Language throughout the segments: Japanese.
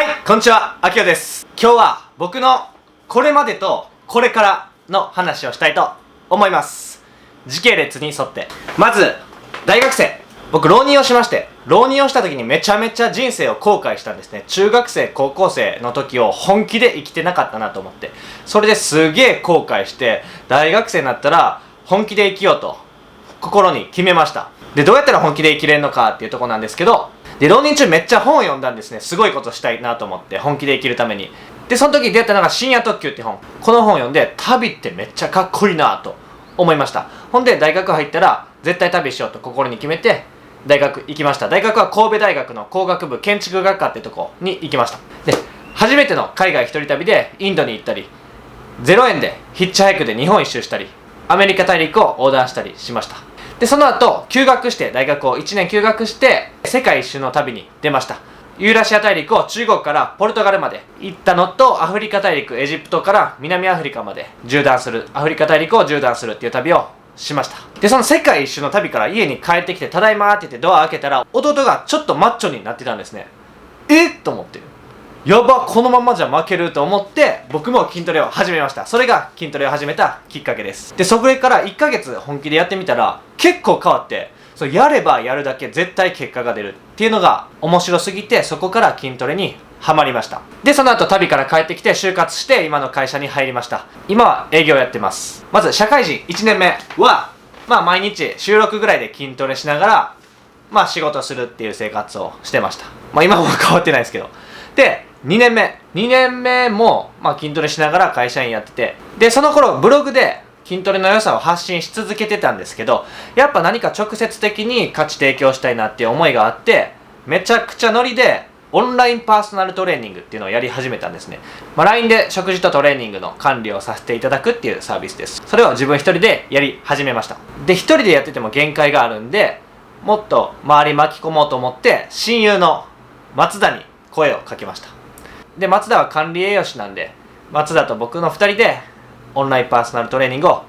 はい、こんにちは、あきよです。今日は僕のこれまでとこれからの話をしたいと思います。時系列に沿って。まず、大学生。僕、浪人をしまして、浪人をした時にめちゃめちゃ人生を後悔したんですね。中学生、高校生の時を本気で生きてなかったなと思って。それですげえ後悔して、大学生になったら本気で生きようと心に決めました。で、どうやったら本気で生きれるのかっていうところなんですけど、で、浪人中めっちゃ本を読んだんですね。すごいことしたいなと思って、本気で生きるために。で、その時に出会ったのが深夜特急って本。この本を読んで、旅ってめっちゃかっこいいなと思いました。ほんで、大学入ったら、絶対旅しようと心に決めて、大学行きました。大学は神戸大学の工学部建築学科ってとこに行きました。で、初めての海外一人旅でインドに行ったり、0円でヒッチハイクで日本一周したり、アメリカ大陸を横断したりしました。で、その後、休学して、大学を1年休学して、世界一周の旅に出ました。ユーラシア大陸を中国からポルトガルまで行ったのと、アフリカ大陸、エジプトから南アフリカまで縦断する、アフリカ大陸を縦断するっていう旅をしました。で、その世界一周の旅から家に帰ってきて、ただいまって言ってドア開けたら、弟がちょっとマッチョになってたんですね。と思って。やば、このままじゃ負けると思って僕も筋トレを始めました。それが筋トレを始めたきっかけです。で、それから1ヶ月本気でやってみたら結構変わって、やればやるだけ絶対結果が出るっていうのが面白すぎて、そこから筋トレにハマりました。で、その後旅から帰ってきて就活して今の会社に入りました。今は営業やってます。まず社会人1年目は毎日週6ぐらいで筋トレしながら仕事するっていう生活をしてました。今も変わってないですけど。で、2年目も筋トレしながら会社員やってて、で、その頃ブログで筋トレの良さを発信し続けてたんですけど、やっぱ何か直接的に価値提供したいなっていう思いがあって、めちゃくちゃノリでオンラインパーソナルトレーニングっていうのをやり始めたんですね。LINE で食事とトレーニングの管理をさせていただくっていうサービスです。それを自分一人でやり始めました。で、一人でやってても限界があるんで、もっと周り巻き込もうと思って親友の松田に声をかけました。で、松田は管理栄養士なんで、松田と僕の2人でオンラインパーソナルトレーニングを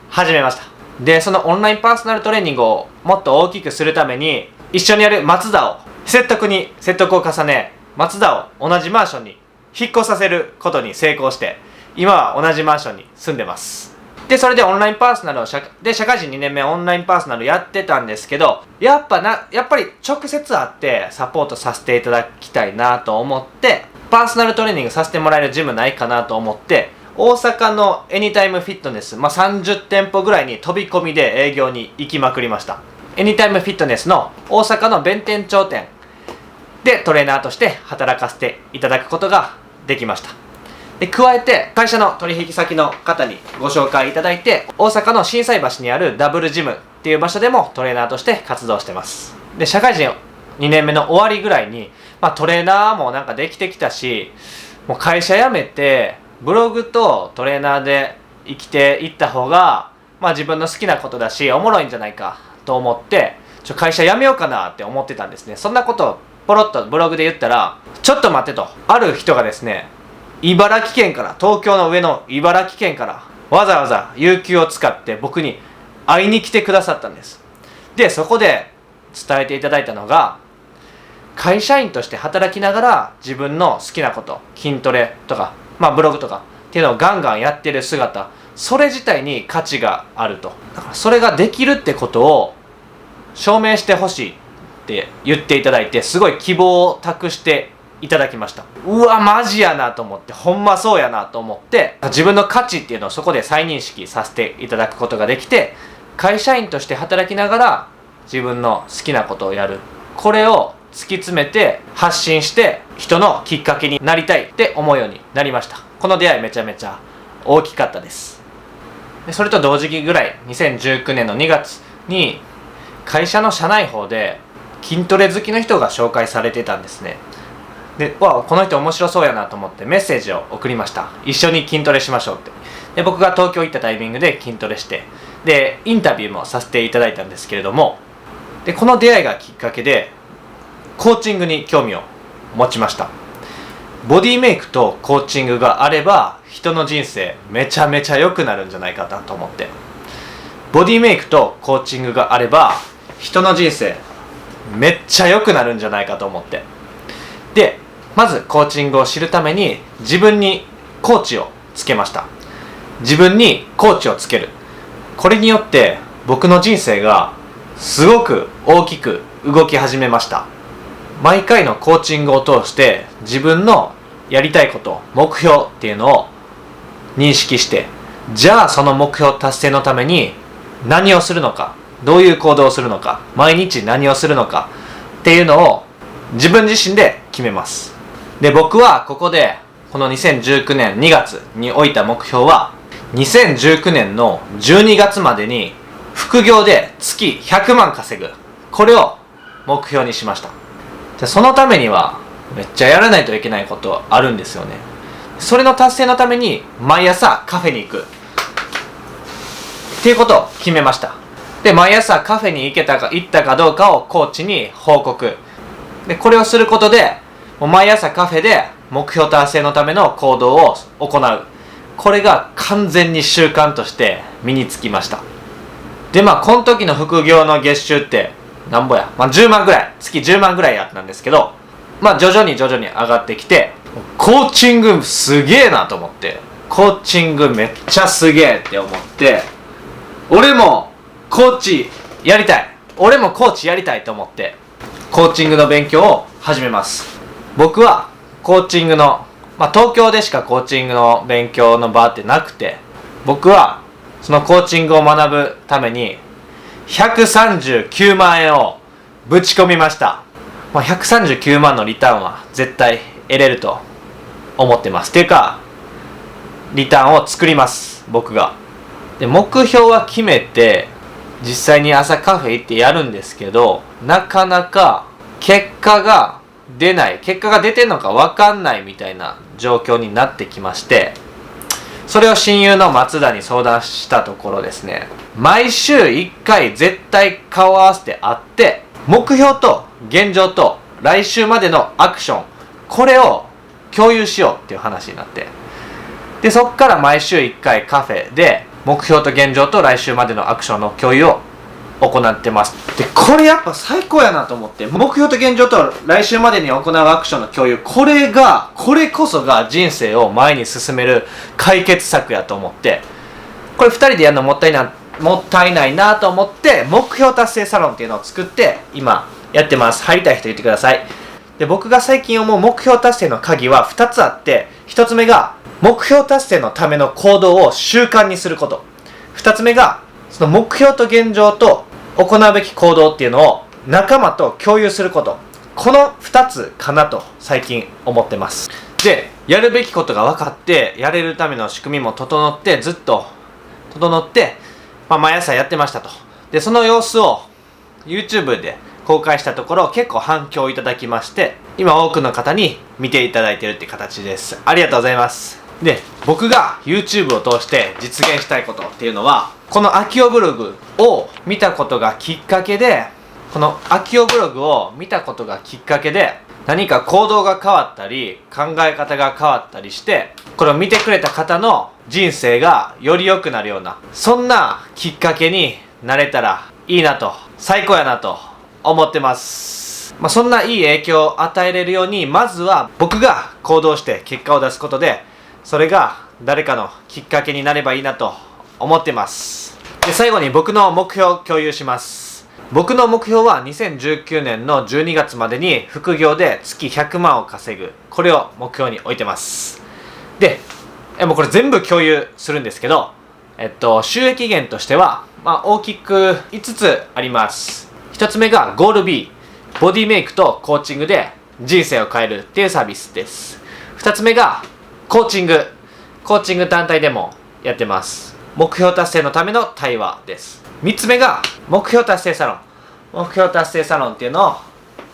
始めました。で、そのオンラインパーソナルトレーニングをもっと大きくするために、一緒にやる松田を説得を重ね、松田を同じマンションに引っ越させることに成功して、今は同じマンションに住んでます。で、それでオンラインパーソナルを社会人2年目オンラインパーソナルやってたんですけど、やっぱり直接会ってサポートさせていただきたいなと思って、パーソナルトレーニングさせてもらえるジムないかなと思って、大阪のエニタイムフィットネス、30店舗ぐらいに飛び込みで営業に行きまくりました。エニタイムフィットネスの大阪の弁天町店でトレーナーとして働かせていただくことができました。で、加えて会社の取引先の方にご紹介いただいて、大阪の心斎橋にあるダブルジムっていう場所でもトレーナーとして活動してます。で、社会人2年目の終わりぐらいに、トレーナーもできてきたし、もう会社辞めてブログとトレーナーで生きていった方が自分の好きなことだしおもろいんじゃないかと思って、会社辞めようかなって思ってたんですね。そんなことをポロッとブログで言ったら、ちょっと待ってと、ある人がですね、茨城県から、東京の上の茨城県からわざわざ有給を使って僕に会いに来てくださったんです。で、そこで伝えていただいたのが、会社員として働きながら自分の好きなこと、筋トレとかブログとかっていうのをガンガンやってる姿、それ自体に価値があると。だからそれができるってことを証明してほしいって言っていただいて、すごい希望を託していただきました。うわ、マジやなと思って、ほんまそうやなと思って、自分の価値っていうのをそこで再認識させていただくことができて、会社員として働きながら自分の好きなことをやる、これを突き詰めて発信して人のきっかけになりたいって思うようになりました。この出会いめちゃめちゃ大きかったです。で、それと同時期ぐらい2019年の2月に会社の社内報で筋トレ好きの人が紹介されてたんですね。で、この人面白そうやなと思ってメッセージを送りました。一緒に筋トレしましょうって。で、僕が東京行ったタイミングで筋トレして、でインタビューもさせていただいたんですけれども、でこの出会いがきっかけでコーチングに興味を持ちました。ボディメイクとコーチングがあれば人の人生めちゃめちゃ良くなるんじゃないかなと思って、ボディメイクとコーチングがあれば人の人生めっちゃ良くなるんじゃないかと思って、でまずコーチングを知るために自分にコーチをつけました。自分にコーチをつける。これによって僕の人生がすごく大きく動き始めました。毎回のコーチングを通して自分のやりたいこと、目標っていうのを認識して、じゃあその目標達成のために何をするのか、どういう行動をするのか、毎日何をするのかっていうのを自分自身で決めます。で、僕はここでこの2019年2月に置いた目標は、2019年の12月までに副業で月100万稼ぐ、これを目標にしました。じゃそのためにはめっちゃやらないといけないことあるんですよね。それの達成のために毎朝カフェに行くっていうことを決めました。で、毎朝カフェに行ったかどうかをコーチに報告。で、これをすることでもう毎朝カフェで目標達成のための行動を行う。これが完全に習慣として身につきました。で、この時の副業の月収ってなんぼや、10万ぐらい、月10万ぐらいやったんですけど、徐々に上がってきて、コーチングすげえなと思って、コーチングめっちゃすげえって思って、俺もコーチやりたいと思って、コーチングの勉強を始めます。僕はコーチングの、東京でしかコーチングの勉強の場ってなくて、僕はそのコーチングを学ぶために139万円をぶち込みました。139万のリターンは絶対得れると思ってます。っていうか、リターンを作ります、僕が。で、目標は決めて、実際に朝カフェ行ってやるんですけど、なかなか結果が出てんのか分かんないみたいな状況になってきまして、それを親友の松田に相談したところですね、毎週1回絶対顔を合わせて会って、目標と現状と来週までのアクション、これを共有しようっていう話になって、で、そっから毎週1回カフェで目標と現状と来週までのアクションの共有を行ってます。で、これやっぱ最高やなと思って、目標と現状と来週までに行うアクションの共有、これこそが人生を前に進める解決策やと思って、これ2人でやるのもったいないなと思って、目標達成サロンっていうのを作って今やってます。入りたい人言ってください。で、僕が最近思う目標達成の鍵は2つあって、1つ目が目標達成のための行動を習慣にすること、2つ目がその目標と現状と行うべき行動っていうのを仲間と共有すること、この2つかなと最近思ってます。で、やるべきことが分かって、やれるための仕組みも整って、毎朝やってましたと。で、その様子を YouTube で公開したところ、結構反響いただきまして、今多くの方に見ていただいているって形です。ありがとうございます。で、僕が YouTube を通して実現したいことっていうのは、この秋夫ブログを見たことがきっかけで、何か行動が変わったり、考え方が変わったりして、これを見てくれた方の人生がより良くなるような、そんなきっかけになれたらいいなと、最高やなと思ってます。そんないい影響を与えれるように、まずは僕が行動して結果を出すことで、それが誰かのきっかけになればいいなと思ってます。で、最後に僕の目標を共有します。僕の目標は2019年の12月までに副業で月100万を稼ぐ、これを目標に置いてます。で、もうこれ全部共有するんですけど、収益源としては、大きく5つあります。1つ目がゴール B、ボディメイクとコーチングで人生を変えるっていうサービスです。2つ目がコーチング単体でもやってます。目標達成のための対話です。3つ目が目標達成サロンっていうのを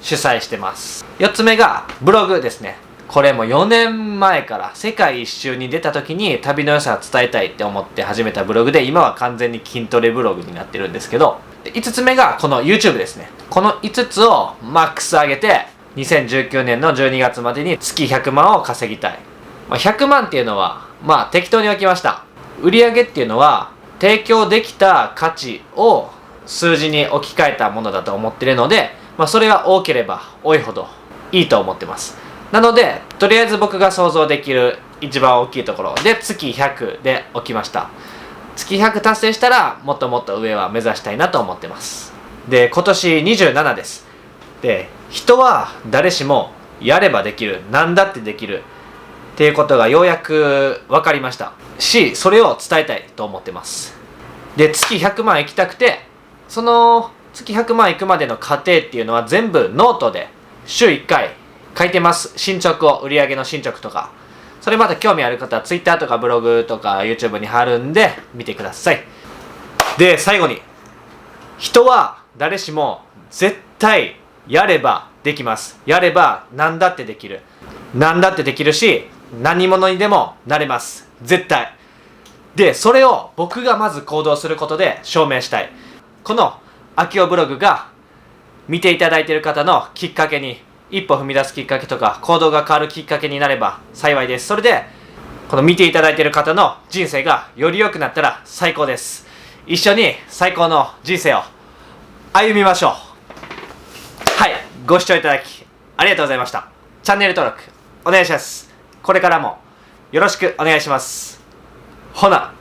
主催してます。4つ目がブログですね。これも4年前から世界一周に出た時に旅の良さを伝えたいって思って始めたブログで、今は完全に筋トレブログになってるんですけど、5つ目がこの YouTube ですね。この5つをマックス上げて2019年の12月までに月100万を稼ぎたい。100万っていうのは適当に置きました。売上っていうのは提供できた価値を数字に置き換えたものだと思っているので、それが多ければ多いほどいいと思ってます。なのでとりあえず僕が想像できる一番大きいところで月100で置きました。月100達成したらもっともっと上は目指したいなと思ってます。で今年27です。で人は誰しもやればできる、何だってできるっていうことがようやく分かりましたし、それを伝えたいと思ってます。で月100万行きたくて、その月100万行くまでの過程っていうのは全部ノートで週1回書いてます。進捗を、売上の進捗とか。それまた興味ある方は Twitter とかブログとか YouTube に貼るんで見てください。で最後に、人は誰しも絶対やればできます。やれば何だってできる、何だってできるし、何者にでもなれます。絶対。でそれを僕がまず行動することで証明したい。このあきおブログが見ていただいている方のきっかけに、一歩踏み出すきっかけとか行動が変わるきっかけになれば幸いです。それでこの見ていただいている方の人生がより良くなったら最高です。一緒に最高の人生を歩みましょう。はい、ご視聴いただきありがとうございました。チャンネル登録お願いします。これからもよろしくお願いします。ほな。